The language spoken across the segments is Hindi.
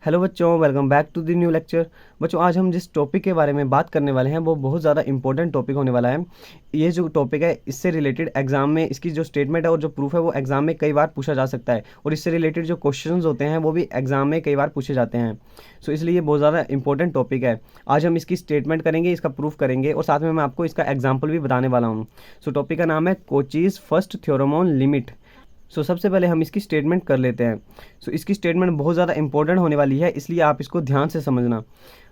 हेलो बच्चों, welcome back to the new lecture. बच्चों, आज हम जिस टॉपिक के बारे में बात करने वाले हैं वो बहुत ज़्यादा इंपॉर्टेंट टॉपिक होने वाला है। ये जो टॉपिक है इससे रिलेटेड एग्जाम में इसकी जो स्टेटमेंट है और जो प्रूफ है वो एग्जाम में कई बार पूछा जा सकता है, और इससे रिलेटेड जो क्वेश्चंस होते हैं वो भी एग्जाम में कई बार पूछे जाते हैं। सो इसलिए ये बहुत ज़्यादा इंपॉर्टेंट टॉपिक है। आज हम इसकी स्टेटमेंट करेंगे, इसका प्रूफ करेंगे, और साथ में मैं आपको इसका एग्जाम्पल भी बताने वाला हूँ। सो टॉपिक का नाम है कोचीज फर्स्ट थ्योरम ऑन लिमिट। सबसे पहले हम इसकी स्टेटमेंट कर लेते हैं। इसकी स्टेटमेंट बहुत ज़्यादा इंपॉर्टेंट होने वाली है, इसलिए आप इसको ध्यान से समझना।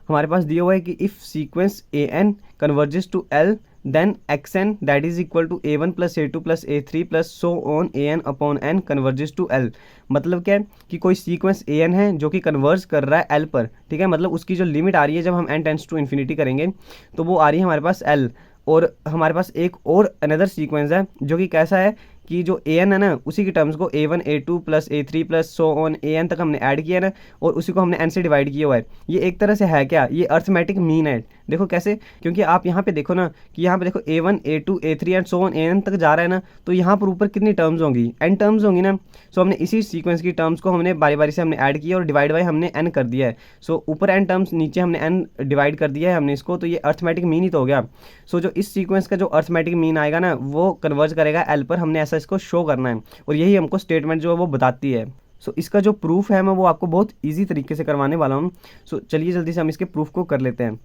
हमारे पास दिया हुआ है कि if sequence a n converges to l then x n that is equal to a one plus A two plus A three plus so on A n upon n converges to l. मतलब क्या है कि कोई सीक्वेंस ए एन है जो कि कन्वर्ज कर रहा है एल पर, ठीक है। मतलब उसकी जो लिमिट आ रही है जब हम एन टेंस टू इन्फिनिटी करेंगे तो वो आ रही है हमारे पास एल। और हमारे पास एक और अनदर सीक्वेंस है जो कि कैसा है कि जो ए एन है ना उसी की टर्म्स को A one A two plus A three plus so on A N तक हमने ऐड किया ना, और उसी को हमने एन से डिवाइड किया हुआ है। ये एक तरह से है क्या, ये अर्थमेटिक मीन है। देखो कैसे, क्योंकि आप यहाँ पे देखो ना कि यहाँ पे देखो A one A two A three and so on A N तक जा रहा है ना, तो यहाँ पर ऊपर कितनी टर्म्स होंगी, एन टर्म्स होंगी ना। हमने इसी सीक्वेंस की टर्म्स को हमने बारी बारी से हमने ऐड किया और डिवाइड बाई हमने एन कर दिया है। ऊपर एन टर्म्स, नीचे हमने एन डिवाइड कर दिया है हमने इसको, तो ये अर्थमेटिक मीन ही तो हो गया। जो इस सीक्वेंस का जो अर्थमेटिक मीन आएगा ना वो कन्वर्ज करेगा एल पर, हमने ऐसा इसको शो करना है, और यही हमको स्टेटमेंट जो है वो बताती है। इसका जो प्रूफ है मैं वो आपको बहुत इजी तरीके से करवाने वाला हूँ। चलिए जल्दी से हम इसके प्रूफ को कर लेते हैं।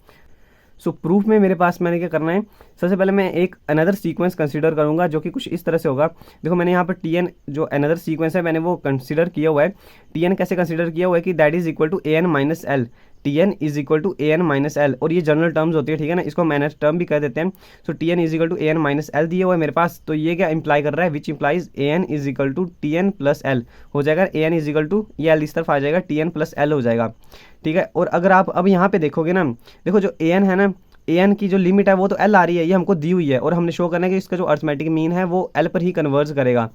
प्रूफ में मेरे पास मैंने क्या करना है, सबसे पहले मैं एक अनदर सीक्वेंस कंसीडर करूंगा जो कि कुछ इस तरह से होगा। देखो मैंने यहाँ पर टी एन जो अनदर सीक्वेंस है मैंने वो कंसीडर किया हुआ है। टी एन कैसे कंसीडर किया हुआ है कि that is equal to a n minus l. T n is equal to a n minus l, और ये जनरल टर्म्स होती है, ठीक है ना, इसको हम एन टर्म भी कह देते हैं। T n is equal to a n minus l दिया हुआ है मेरे पास, तो ये क्या इंप्लाई कर रहा है, which implies a N is equal to T N plus l हो जाएगा। A N is equal to ये एल इस तरफ आ जाएगा, टी एन प्लस एल हो जाएगा, ठीक है। और अगर आप अब यहाँ पे देखोगे ना, देखो जो ए एन है ना, ए एन की जो लिमिट है वो तो एल आ रही है, ये हमको दी हुई है, और हमने शो करना है कि इसका जो अर्थमेटिक मीन है वो एल पर ही कन्वर्ज करेगा।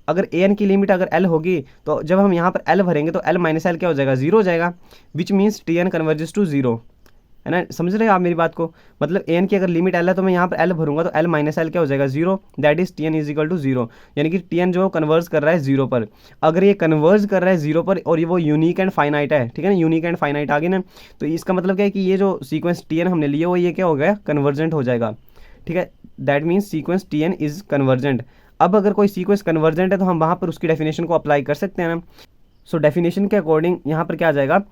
अगर ए एन की लिमिट अगर एल होगी तो जब हम यहाँ पर एल भरेंगे तो एल माइनस एल क्या हो जाएगा, जीरो हो जाएगा, which means t n converges to zero, है ना। समझ रहे हैं आप मेरी बात को, मतलब ए एन की अगर लिमिट एल है तो मैं यहाँ पर एल भरूंगा तो एल माइनस एल क्या हो जाएगा, zero, that is t n is equal to zero. यानी कि टी एन जो कन्वर्ज कर रहा है जीरो पर। अगर ये कन्वर्ज कर रहा है जीरो पर और ये वो यूनिक एंड फाइनाइट है, ठीक है ना, यूनिक एंड फाइनाइट आ गई ना, तो इसका मतलब क्या है कि ये जो सीक्वेंस टी एन हमने लिया वो ये क्या हो गया, कन्वर्जेंट हो जाएगा, ठीक है। That means sequence t n is convergent. अब अगर कोई सीक्वेंस कन्वर्जेंट है तो हम वहाँ पर उसकी डेफिनेशन को अप्लाई कर सकते हैं ना। डेफिनेशन के अकॉर्डिंग यहाँ पर क्या आ जाएगा,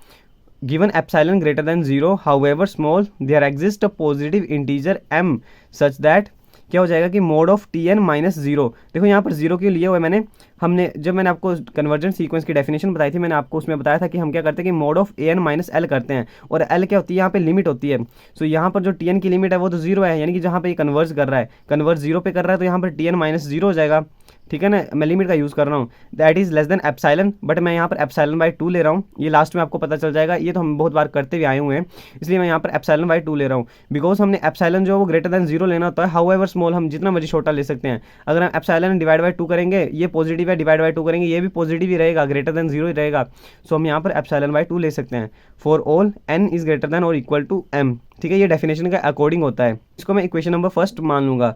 given epsilon greater than 0 however small there exists a positive integer m such that क्या हो जाएगा कि mod of t n minus zero. देखो यहाँ पर जीरो क्यों लिया हुआ है जब मैंने आपको कन्वर्जेंट सीक्वेंस की डेफिनेशन बताई थी, मैंने आपको उसमें बताया था कि हम क्या करते हैं कि mod of a n minus l करते हैं, और एल क्या होती है यहाँ पे लिमिट होती है। यहाँ पर जो टी एन की लिमिट है वो तो जीरो है, यानी कि जहाँ पे ये कन्वर्ज कर रहा है, कन्वर्ज जीरो पे कर रहा है, तो यहाँ पर टी एन माइनस जीरो हो जाएगा, ठीक है ना। मैं लिमिट का यूज़ कर रहा हूँ, that is less than epsilon, but मैं यहाँ पर एप्साइलन बाई टू ले रहा हूँ। ये लास्ट में आपको पता चल जाएगा, ये तो हम बहुत बार करते हुए आए हुए हैं, इसलिए मैं यहाँ पर एप्साइलन बाई टू ले रहा हूँ। बिकॉज हमने एप्साइलन जो है वो ग्रेटर देन जीरो लेना होता है, हाउ एवर स्मॉल हम जितना मर्जी छोटा ले सकते हैं। अगर हम एप्साइलन डिवाइड बाई टू करेंगे, ये पॉजिटिव है, डिवाइड बाई टू करेंगे ये भी पॉजिटिव ही रहेगा, ग्रेटर देन जीरो ही रहेगा। हम यहाँ पर एप्साइलन बाई टू ले सकते हैं for all n is greater than और इक्वल टू एम, ठीक है। ये डेफिनेशन का अकॉर्डिंग होता है। इसको मैं इक्वेशन नंबर फर्स्ट मान लूँगा।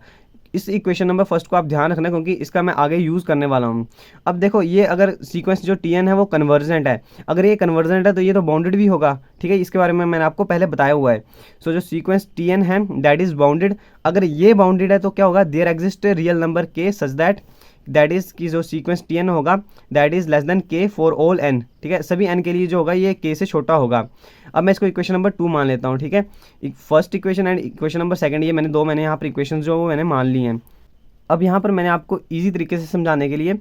इस इक्वेशन नंबर फर्स्ट को आप ध्यान रखना क्योंकि इसका मैं आगे यूज़ करने वाला हूँ। अब देखो ये अगर सीक्वेंस जो टी एन है वो कन्वर्जेंट है, अगर ये कन्वर्जेंट है तो ये तो बाउंडेड भी होगा, ठीक है। इसके बारे में मैंने आपको पहले बताया हुआ है। जो सीक्वेंस टी एन है दैट इज बाउंडेड, अगर ये बाउंडेड है तो क्या होगा, देयर एग्जिस्ट रियल नंबर के सच दैट इज की जो सीक्वेंस टी एन होगा दैट इज लेस देन के फॉर ऑल एन, ठीक है। सभी एन के लिए जो होगा ये के से छोटा होगा। अब मैं इसको इक्वेशन नंबर टू मान लेता हूँ, ठीक है। First equation and equation number second, ये मैंने यहाँ पर इक्वेशन जो वो मैंने मान ली हैं। अब यहाँ पर मैंने आपको इजी तरीके से समझाने के लिए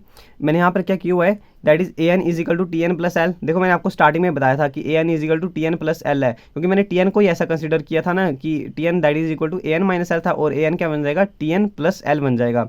मैंने यहाँ पर क्या किया हुआ है, that is A N is equal to T N plus L. देखो मैंने आपको स्टार्टिंग में बताया था कि A N is equal to T N plus L है, क्योंकि मैंने टी एन को ही ऐसा कंसीडर किया था ना कि t n that is equal to a n minus l था, और ए एन क्या बन जाएगा, टी एन प्लस एल बन जाएगा।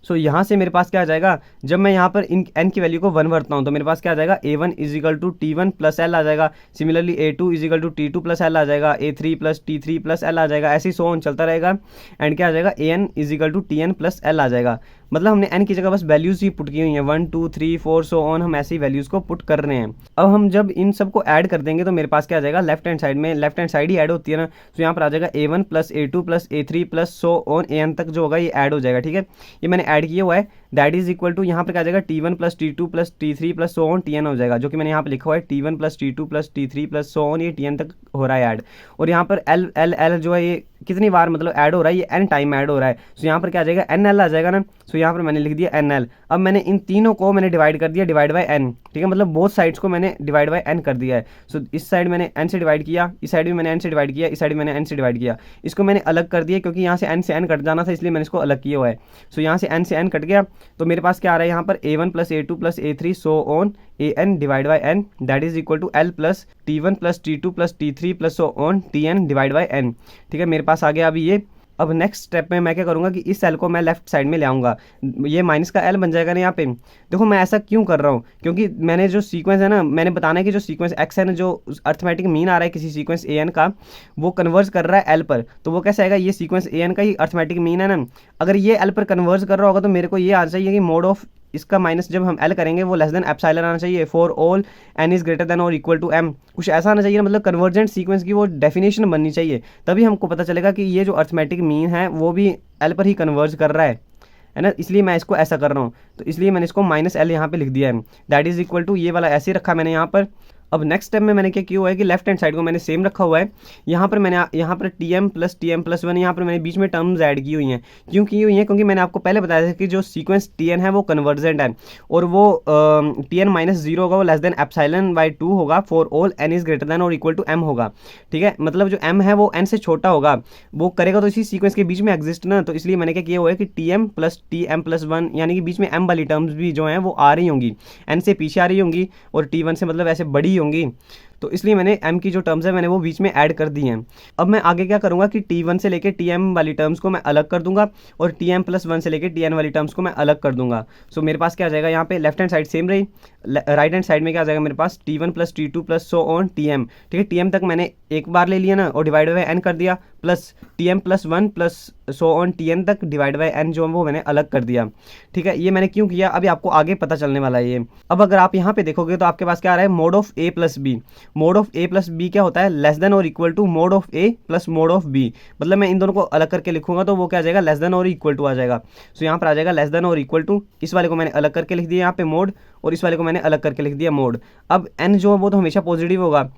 यहाँ से मेरे पास क्या आ जाएगा, जब मैं यहाँ पर इन एन की वैल्यू को वन भरता हूँ तो मेरे पास क्या आ जाएगा, A one is equal to T one plus L आ जाएगा। Similarly A two is equal to T two plus L आ जाएगा, A three plus T three plus L आ जाएगा, ऐसे ही सो ऑन चलता रहेगा। एंड क्या आ जाएगा, A N is equal to T N plus L आ जाएगा। मतलब हमने एन की जगह बस वैल्यूज़ ही पुट की हुई हैं, 1 2 3 4 सो ऑन, हम ऐसी वैल्यूज़ को पुट कर रहे हैं। अब हम जब इन सब को ऐड कर देंगे तो मेरे पास क्या आ जाएगा, लेफ्ट हैंड साइड में, लेफ्ट हैंड साइड ही ऐड होती है ना, यहाँ पर आ जाएगा A one plus A two plus A three plus so on A N तक जो होगा ये ऐड हो जाएगा, ठीक है। ये मैंने ऐड किया हुआ है दैट इज इक्वल टू यहाँ पर क्या आ जाएगा T1 plus T2 plus T3 plus so on Tn हो जाएगा, जो कि मैंने यहाँ पे लिखा हुआ है T1 plus T2 plus T3 plus so on, ये Tn तक हो रहा है ऐड। और यहाँ पर L L L जो है ये कितनी बार मतलब ऐड हो रहा है, ये n टाइम ऐड हो रहा है। सो यहाँ पर क्या आ जाएगा NL आ जाएगा ना। सो यहाँ पर मैंने लिख दिया NL। अब मैंने इन तीनों को मैंने डिवाइड कर दिया डिवाइड बाई n, ठीक है, मतलब बोथ साइड्स को मैंने डिवाइड बाई n कर दिया है। सो इस साइड मैंने n से डिवाइड किया, इस साइड भी मैंने n से डिवाइड किया, इस साइड भी मैंने n से डिवाइड किया। इसको मैंने अलग कर दिया क्योंकि यहाँ से n कट जाना था, इसलिए मैंने इसको अलग किया हुआ है। सो यहाँ से n से n कट गया तो मेरे पास क्या आ रहा है यहाँ पर A1 plus A2 plus A3 so on AN divide by n that is equal to L plus T1 plus T2 plus T3 plus so on TN divide by n, ठीक है, मेरे पास आ गया अभी ये। अब नेक्स्ट स्टेप में मैं क्या करूँगा कि इस सेल को मैं लेफ्ट साइड में ले आऊँगा, ये माइनस का L बन जाएगा ना यहाँ पे। देखो मैं ऐसा क्यों कर रहा हूँ, क्योंकि मैंने जो सीक्वेंस है ना, मैंने बताना है कि जो सीक्वेंस x है ना, जो अर्थमेटिक मीन आ रहा है किसी सीक्वेंस an का, वो कन्वर्ज कर रहा है L पर। तो वो कैसे आएगा, ये सीक्वेंस an का ही अर्थमेटिक मीन है ना, अगर ये L पर कन्वर्ज कर रहा होगा तो मेरे को ये आना चाहिए कि मोड ऑफ इसका माइनस जब हम L करेंगे वो लेस देन एप्सिलॉन आना चाहिए for all n is greater than और इक्वल टू m, कुछ ऐसा आना चाहिए ना, मतलब कन्वर्जेंट सीक्वेंस की वो डेफिनेशन बननी चाहिए, तभी हमको पता चलेगा कि ये जो अर्थमेटिक मीन है वो भी L पर ही कन्वर्ज कर रहा है ना। इसलिए मैं इसको ऐसा कर रहा हूँ, तो इसलिए मैंने इसको -L यहाँ पे लिख दिया है दैट इज इक्वल टू, ये वाला ऐसे रखा मैंने यहाँ पर। अब नेक्स्ट स्टेप में मैंने क्या किया हुआ है कि लेफ्ट हैंड साइड को मैंने सेम रखा हुआ है, यहाँ पर मैंने यहाँ पर Tm प्लस 1 यहाँ पर मैंने बीच में टर्म्स ऐड की हुई हैं। क्यों की हुई हैं, क्योंकि मैंने आपको पहले बताया था कि जो सीक्वेंस Tn है वो कन्वर्जेंट है और वो Tn -0 होगा, वो लेस देन एप्सिलॉन बाई 2 होगा for all n is greater than और इक्वल टू m होगा, ठीक है, मतलब जो m है वो n से छोटा होगा, वो करेगा तो इसी सीक्वेंस के बीच में एग्जिस्ट ना। तो इसलिए मैंने क्या किया हुआ है कि Tm प्लस 1 यानी कि बीच में m वाली टर्म्स भी जो हैं वो आ रही होंगी, n से पीछे आ रही होंगी और T1 से मतलब ऐसे बड़ी होंगी, तो इसलिए मैंने m की जो टर्म्स है मैंने वो बीच में ऐड कर दी हैं। अब मैं आगे क्या करूँगा कि T1 से लेके Tm वाली टर्म्स को मैं अलग कर दूंगा और Tm प्लस 1 से लेके Tn वाली टर्म्स को मैं अलग कर दूंगा। सो मेरे पास क्या आ जाएगा यहाँ पे, लेफ्ट हैंड साइड सेम रही, राइट हैंड साइड में क्या आ जाएगा मेरे पास T1 plus T2 plus so on Tm, ठीक है, Tm तक मैंने एक बार ले लिया ना और डिवाइड बाई n कर दिया, plus Tm plus 1 plus so on Tn तक डिवाइड बाई n जो है वो मैंने अलग कर दिया, ठीक है। ये मैंने क्यों किया अभी आपको आगे पता चलने वाला है ये। अब अगर आप यहाँ पे देखोगे तो आपके पास क्या आ रहा है, mod of a plus b. Mod of a plus b क्या होता है, लेस देन और equal to mod of a plus mod of b, मतलब मैं इन दोनों को अलग करके लिखूंगा तो वो क्या आ जाएगा, लेस देन और इक्वल टू आ जाएगा। सो यहाँ पर आ जाएगा लेस देन और इक्वल टू, इस वाले को मैंने अलग करके लिख दिया यहाँ पे मोड और इस वाले को मैंने अलग करके लिख दिया मोड। अब n जो है वो तो हमेशा पॉजिटिव होगा,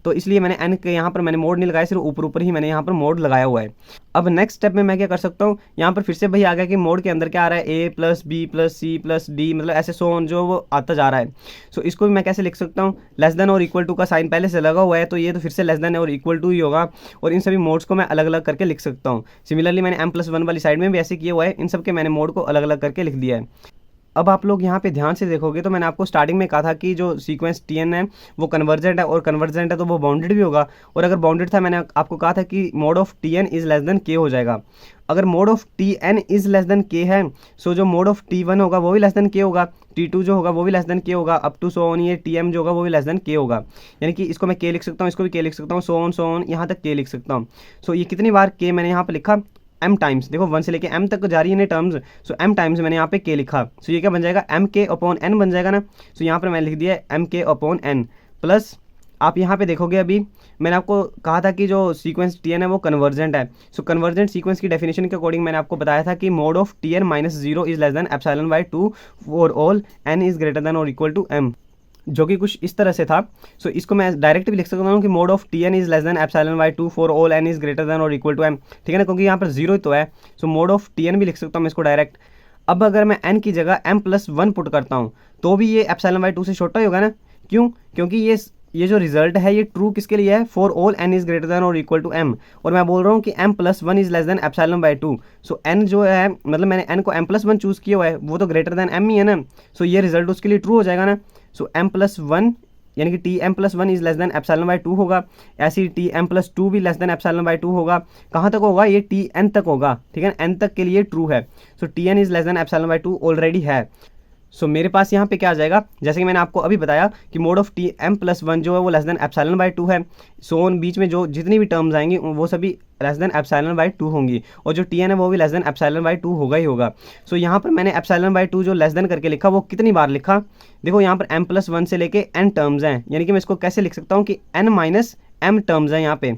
तो इसलिए मैंने n के यहाँ पर मैंने मोड नहीं लगाया, सिर्फ ऊपर ऊपर ही मैंने यहाँ पर मोड लगाया हुआ है। अब नेक्स्ट स्टेप में मैं क्या कर सकता हूँ, यहाँ पर फिर से भाई आ गया कि मोड के अंदर क्या आ रहा है, a plus b plus c plus d, मतलब ऐसे सो ऑन जो वो आता जा रहा है। सो इसको भी मैं कैसे लिख सकता हूँ, लेस देन और इक्वल टू का साइन पहले से लगा हुआ है तो ये तो फिर से लेस देन और इक्वल टू ही होगा और इन सभी मोड्स को मैं अलग अलग करके लिख सकता हूँ। सिमिलरली मैंने m+1 वाली साइड में भी ऐसे किया हुआ है, इन सब के मैंने मोड को अलग अलग करके लिख दिया है। अब आप लोग यहाँ पे ध्यान से देखोगे तो मैंने आपको स्टार्टिंग में कहा था कि जो सीक्वेंस Tn है वो कन्वर्जेंट है और कन्वर्जेंट है तो वो बाउंडेड भी होगा, और अगर बाउंडेड था मैंने आपको कहा था कि mod of Tn is less then k हो जाएगा। अगर mode of Tn is less then k है, सो जो मोड ऑफ T1 होगा वो भी लेस देन k होगा, T2 जो होगा वो भी लेस देन k होगा, अप टू सो ऑन ये Tm जो होगा वो भी लेस देन k होगा, यानी कि इसको मैं k लिख सकता हूँ, इसको भी k लिख सकता हूँ, सो ऑन यहाँ तक k लिख सकता हूँ। सो ये कितनी बार k मैंने यहाँ पर लिखा, m टाइम्स, देखो 1 से लेके m तक जा रही है टर्म्स, सो m टाइम्स मैंने यहाँ पे k लिखा, सो ये क्या बन जाएगा, m k अपॉन n बन जाएगा ना। सो यहाँ पर मैंने लिख दिया m k upon n plus, आप यहाँ पे देखोगे अभी मैंने आपको कहा था कि जो सीक्वेंस Tn है वो कन्वर्जेंट है। सो कन्वर्जेंट सीक्वेंस की डेफिनेशन के अकॉर्डिंग मैंने आपको बताया था कि mod of Tn -0 is less than epsilon by 2 for all n is greater than और इक्वल टू m, जो कि कुछ इस तरह से था। सो इसको मैं डायरेक्ट भी लिख सकता हूँ कि mod of Tn is less than epsilon by 2 for all n is greater than और इक्वल टू m, ठीक है ना, क्योंकि यहाँ पर 0 तो है। सो मोड ऑफ Tn भी लिख सकता हूँ मैं इसको डायरेक्ट। अब अगर मैं n की जगह m+1 पुट करता हूँ तो भी ये एप्सिलॉन बाई 2 से छोटा ही होगा ना, क्यों, क्योंकि ये जो रिजल्ट है ये ट्रू किसके लिए है, for all n is greater than और इक्वल टू m, और मैं बोल रहा हूँ कि m+1 is less than epsilon by 2। So n जो है मतलब मैंने n को m+1 चूज़ किया हुआ है, वो तो ग्रेटर देन m ही है ना, सो ये रिजल्ट उसके लिए ट्रू हो जाएगा ना। सो m+1 यानी कि Tm+1 is less than epsilon by 2 होगा, ऐसे ही Tm+2 भी लेस देन एप्सिलॉन बाई 2 होगा। कहाँ तक होगा, ये Tn तक होगा, ठीक है, n तक के लिए ट्रू है। सो Tn is less than epsilon by 2 already है। सो मेरे पास यहाँ पे क्या आ जाएगा, जैसे कि मैंने आपको अभी बताया कि मोड ऑफ Tm+1 जो है वो लेस देन एप्सिलॉन बाई 2 है, सो ऑन बीच में जो जितनी भी टर्म्स आएंगी वो सभी लेस देन एप्सिलॉन बाई 2 होंगी, और जो Tn है वो भी लेस देन एप्सिलॉन बाई 2 होगा ही होगा। सो यहाँ पर मैंने एप्सिलॉन बाई 2 जो लेस देन करके लिखा वो कितनी बार लिखा, देखो यहाँ पर m+1 से लेके n टर्म्स हैं, यानी कि मैं इसको कैसे लिख सकता हूँ कि n - m टर्म्स हैं यहाँ पे,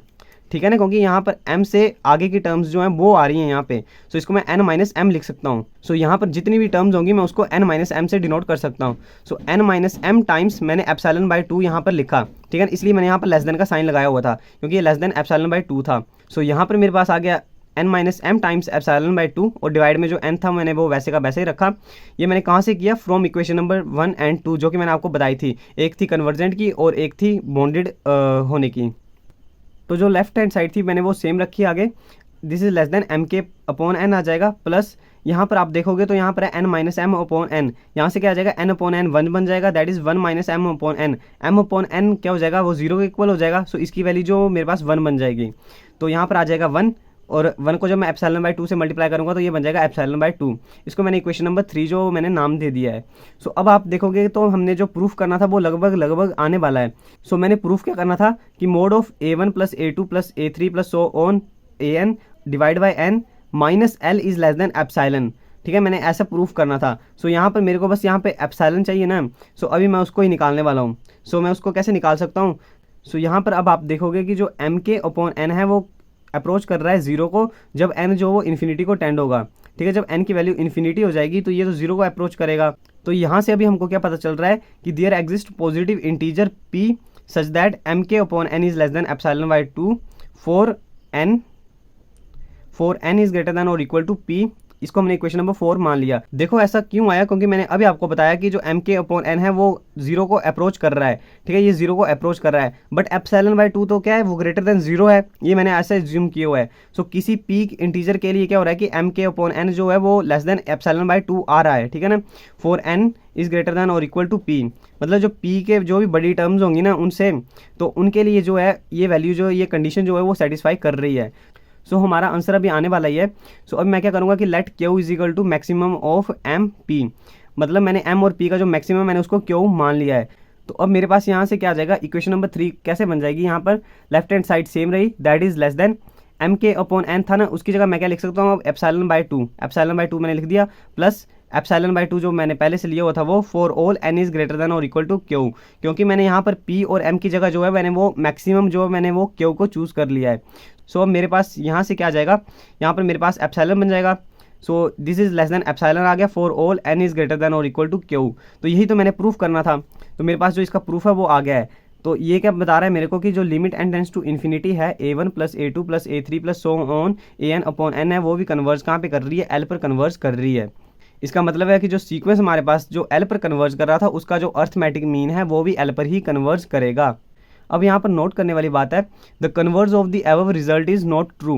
ठीक है ना, क्योंकि यहाँ पर m से आगे की टर्म्स जो हैं वो आ रही हैं यहाँ पे। सो इसको मैं n माइनस m लिख सकता हूँ। सो यहाँ पर जितनी भी टर्म्स होंगी मैं उसको n माइनस m से डिनोट कर सकता हूँ। सो n माइनस m टाइम्स मैंने एप्सिलॉन बाय 2 यहाँ पर लिखा, ठीक है, इसलिए मैंने यहाँ पर लेस देन का साइन लगाया हुआ था क्योंकि ये लेस देन एप्सिलॉन बाय 2 था। सो यहाँ पर मेरे पास आ गया n minus m times epsilon by 2 और डिवाइड में जो n था मैंने वो वैसे का वैसे ही रखा। ये मैंने कहाँ से किया, फ्रॉम इक्वेशन नंबर 1 एंड 2 जो कि मैंने आपको बताई थी, एक थी कन्वर्जेंट की और एक थी बॉन्डेड होने की। तो जो लेफ्ट हैंड साइड थी मैंने वो सेम रखी आगे, this is less than m k upon n आ जाएगा, प्लस यहाँ पर आप देखोगे तो यहाँ पर है n minus m upon n, यहाँ से क्या आ जाएगा एन अपॉन एन 1 बन जाएगा, that is 1 minus m upon n. M upon n क्या हो जाएगा, वो 0 के इक्वल हो जाएगा। सो इसकी वैल्यू जो मेरे पास 1 बन जाएगी, तो यहाँ पर आ जाएगा 1 और 1 को जब मैं एप्सिलॉन बाय 2 से मल्टीप्लाई करूँगा तो ये बन जाएगा एप्सिलॉन बाय 2। इसको मैंने इक्वेशन नंबर 3 जो मैंने नाम दे दिया है। सो अब आप देखोगे तो हमने जो प्रूफ करना था वो लगभग आने वाला है। सो मैंने प्रूफ क्या करना था कि mod of a1 plus a2 plus a3 plus so on an divide by n minus l is less than epsilon, ठीक है, मैंने ऐसा प्रूफ करना था। सो यहाँ पर मेरे को बस यहाँ पे एप्सिलॉन चाहिए ना, सो अभी मैं उसको ही निकालने वाला हूँ। सो मैं उसको कैसे निकाल सकता हूँ, सो यहाँ पर अब आप देखोगे कि जो m के अपॉन n है वो अप्रोच कर रहा है 0 को, जब n जो वो इन्फिनिटी को टेंड होगा, ठीक है, जब n की वैल्यू इन्फिनिटी हो जाएगी तो ये तो 0 को अप्रोच करेगा। तो यहाँ से अभी हमको क्या पता चल रहा है कि there exist positive integer p such that m k upon n is less than epsilon by 2 for n is greater than और इक्वल टू p। इसको हमने इक्वेशन नंबर 4 मान लिया। देखो ऐसा क्यों आया, क्योंकि मैंने अभी आपको बताया कि जो m के अपॉन n है वो 0 को अप्रोच कर रहा है, ठीक है, ये 0 को अप्रोच कर रहा है, बट एप्सिलॉन बाय 2 तो क्या है, वो ग्रेटर देन 0 है, ये मैंने ऐसे ज्यूम किया हुआ है। सो किसी p इंटीजर के लिए क्या हो रहा है कि m के अपॉन n जो है वो लेस देन एप्सिलॉन बाय 2 आ रहा है, ठीक है ना, for n is greater than और इक्वल टू p, मतलब जो p के जो भी बड़ी टर्म्स होंगी ना उनसे, तो उनके लिए जो है ये वैल्यू जो ये कंडीशन जो है वो सेटिस्फाई कर रही है। सो हमारा आंसर अभी आने वाला ही है। सो अब मैं क्या करूँगा कि let q is equal to maximum of m p, मतलब मैंने एम और पी का जो मैक्सिमम मैंने उसको क्यू मान लिया है। तो अब मेरे पास यहाँ से क्या आ जाएगा, इक्वेशन नंबर 3 कैसे बन जाएगी, यहाँ पर लेफ्ट हैंड साइड सेम रही, that is less than m k upon n था ना, उसकी जगह मैं क्या लिख सकता हूँ अब एप्सिलॉन बाय 2, एप्सिलॉन बाय 2 मैंने लिख दिया, प्लस एप्सिलॉन बाय 2 जो मैंने पहले से लिया हुआ था वो for all n is greater than और इक्वल टू क्यू, क्योंकि मैंने यहाँ पर p और m की जगह जो है मैंने वो मैक्सिमम जो मैंने वो क्यू को चूज़ कर लिया है। सो अब मेरे पास यहाँ से क्या आ जाएगा, यहाँ पर मेरे पास एप्सिलॉन बन जाएगा। So this is less than epsilon आ गया for all n is greater than और इक्वल टू क्यू। तो यही तो मैंने प्रूफ करना था, तो मेरे पास जो इसका प्रूफ है वो आ गया है। तो ये क्या बता रहा है मेरे को कि जो limit n tends to infinity है a1 plus a2 plus a3 plus so on an upon n है, वो भी कन्वर्ज कहाँ पे कर रही है, l पर कन्वर्ज कर रही है। इसका मतलब है कि जो सीक्वेंस हमारे पास जो l पर कन्वर्ज कर रहा था उसका जो अर्थमेटिक मीन है वो भी l पर ही कन्वर्ज करेगा। अब यहाँ पर नोट करने वाली बात है, the converse of the above result is not true,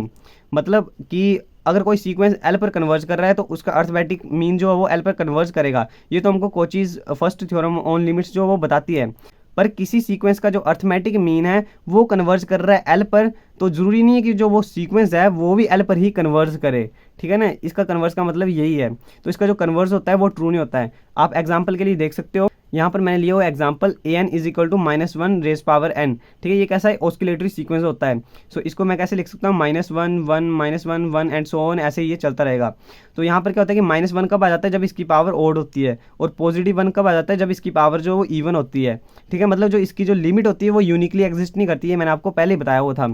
मतलब कि अगर कोई सीक्वेंस l पर कन्वर्ज कर रहा है तो उसका अर्थमेटिक मीन जो है वो l पर कन्वर्ज करेगा। ये तो हमको कोचीज फर्स्ट थ्योरम ऑन लिमिट्स जो वो बताती है, पर किसी सीक्वेंस का जो अर्थमेटिक मीन है वो कन्वर्ज कर रहा है l पर, तो ज़रूरी नहीं है कि जो वो सीक्वेंस है वो भी l पर ही कन्वर्ज करे, ठीक है ना, इसका कन्वर्ज का मतलब यही है। तो इसका जो कन्वर्ज होता है वो ट्रू नहीं होता है। आप एग्जांपल के लिए देख सकते हो, यहाँ पर मैंने लिया हुआ example an is equal to -1 raise power n, ठीक है, ये कैसा है ऑस्किलेटरी सीक्वेंस होता है। सो इसको मैं कैसे लिख सकता हूँ, -1 1 -1 1 एंड सो ऑन, ऐसे ये चलता रहेगा। तो यहाँ पर क्या होता है कि -1 कब आ जाता है, जब इसकी पावर ओड होती है, और पॉजिटिव 1 कब आ जाता है, जब इसकी पावर जो वो इवन होती है, ठीक है, मतलब जो इसकी जो लिमिट होती है वो यूनिकली एग्जिस्ट नहीं करती है, मैंने आपको पहले ही बताया हुआ था।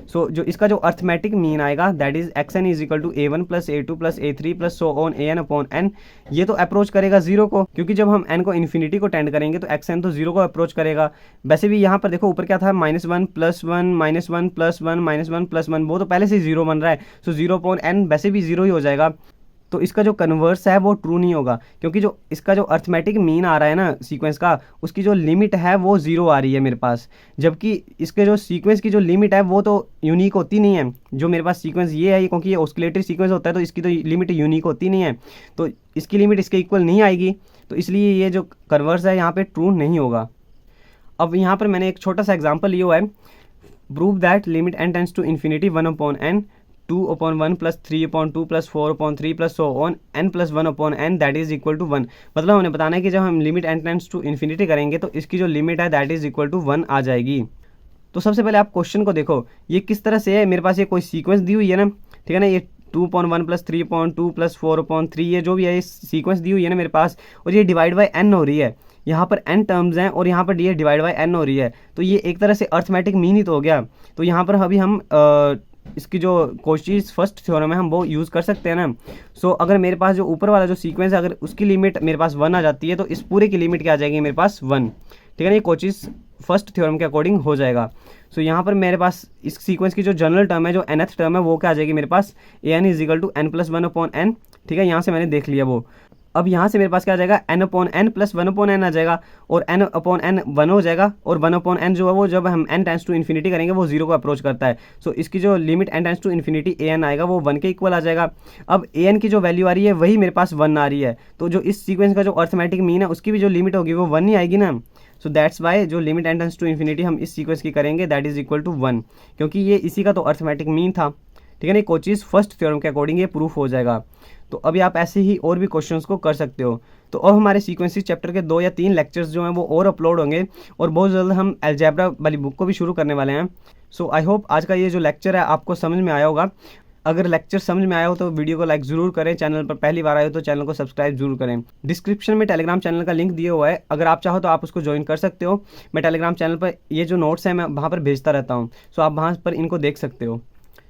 सो जो इसका जो अर्थमेटिक मीन आएगा that is xn is equal to a1 plus a2 plus a3 plus so on an upon n, ये तो अप्रोच करेगा 0 को, क्योंकि जब हम n को इन्फिनिटी को टेंड करेंगे तो xn तो 0 को अप्रोच करेगा। वैसे भी यहाँ पर देखो ऊपर क्या था, -1 प्लस 1 -1 प्लस 1 -1 प्लस 1, वो तो पहले से 0 बन रहा है, सो 0 अपॉन n वैसे भी 0 ही हो जाएगा। तो इसका जो कन्वर्स है वो ट्रू नहीं होगा, क्योंकि जो इसका जो अर्थमेटिक मीन आ रहा है ना सीक्वेंस का, उसकी जो लिमिट है वो 0 आ रही है मेरे पास, जबकि इसके जो सीक्वेंस की जो लिमिट है वो तो यूनिक होती नहीं है। जो मेरे पास सीक्वेंस ये है, क्योंकि ये ऑस्किलेटरी सीक्वेंस होता है तो इसकी तो लिमिट यूनिक होती नहीं है, तो इसकी लिमिट इसके इक्वल नहीं आएगी, तो इसलिए ये जो कन्वर्स है यहाँ पे ट्रू नहीं होगा। अब यहाँ पर मैंने एक छोटा सा एग्जाम्पल लिया हुआ है, prove that limit n tends to infinity 1 upon n 2 upon 1 plus 3 upon 2 plus 4 upon 3 plus so on n plus 1 upon n that is equal to 1, मतलब हमने बताना है कि जब हम limit n tends to infinity करेंगे तो इसकी जो लिमिट है दैट इज इक्वल टू 1 आ जाएगी। तो सबसे पहले आप क्वेश्चन को देखो, ये किस तरह से है, मेरे पास ये कोई सीक्वेंस दी हुई है ना, ठीक है ना, ये 2/1 प्लस 3/2 प्लस 4/3 ये जो भी है ये सीक्वेंस दी हुई है ना मेरे पास, और ये डिवाइड बाय n हो रही है, यहाँ पर n टर्म्स हैं और यहाँ पर डी डिवाइड बाई n हो रही है, तो ये एक तरह से अर्थमेटिक मीन ही तो हो गया। तो यहाँ पर अभी हम इसकी जो कोशीज फर्स्ट थ्योरम है हम वो यूज़ कर सकते हैं ना। सो अगर मेरे पास जो ऊपर वाला जो सीक्वेंस है अगर उसकी लिमिट मेरे पास 1 आ जाती है तो इस पूरे की लिमिट क्या आ जाएगी मेरे पास 1, ठीक है ना। ये कोशीज फर्स्ट थ्योरम के अकॉर्डिंग हो जाएगा। सो यहाँ पर मेरे पास इस सीक्वेंस की जो जनरल टर्म है जो nth टर्म है वो क्या आ जाएगी मेरे पास an is equal to n plus 1/n, ठीक है। यहाँ से मैंने देख लिया वो। अब यहाँ से मेरे पास क्या आ जाएगा n/n प्लस 1/n आ जाएगा और n/n 1 हो जाएगा और 1/n जो है वो जब हम n टेंस टू इन्फिनिटी करेंगे वो 0 को अप्रोच करता है। सो इसकी जो limit n tends to infinity an आएगा वो 1 के इक्वल आ जाएगा। अब an की जो वैल्यू आ रही है वही मेरे पास 1 आ रही है, तो जो इस सीक्वेंस का जो अर्थमेटिक मीन है उसकी भी जो लिमिट होगी वो 1 ही आएगी ना। सो दैट्स वाई जो limit n tends to infinity हम इस सीक्वेंस की करेंगे दैट इज इक्वल टू 1, क्योंकि ये इसी का तो अर्थमेटिक मीन था, ठीक है ना। कोचीज फर्स्ट थ्योरम के अकॉर्डिंग ये प्रूफ हो जाएगा। तो अभी आप ऐसे ही और भी क्वेश्चंस को कर सकते हो। तो अब हमारे सीक्वेंसेस चैप्टर के 2 या 3 लेक्चर्स जो हैं वो और अपलोड होंगे और बहुत जल्द हम अलजेब्रा वाली बुक को भी शुरू करने वाले हैं। सो आई होप आज का ये जो लेक्चर है आपको समझ में आया होगा। अगर लेक्चर समझ में आया हो तो वीडियो को लाइक ज़रूर करें, चैनल पर पहली बार आए हो तो चैनल को सब्सक्राइब जरूर करें। डिस्क्रिप्शन में टेलीग्राम चैनल का लिंक दिया हुआ है, अगर आप चाहो तो आप उसको ज्वाइन कर सकते हो। मैं टेलीग्राम चैनल पर ये जो नोट्स हैं मैं वहाँ पर भेजता रहता हूँ, सो आप वहाँ पर इनको देख सकते हो।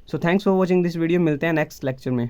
So thanks for watching this video, मिलते हैं नेक्स्ट लेक्चर में।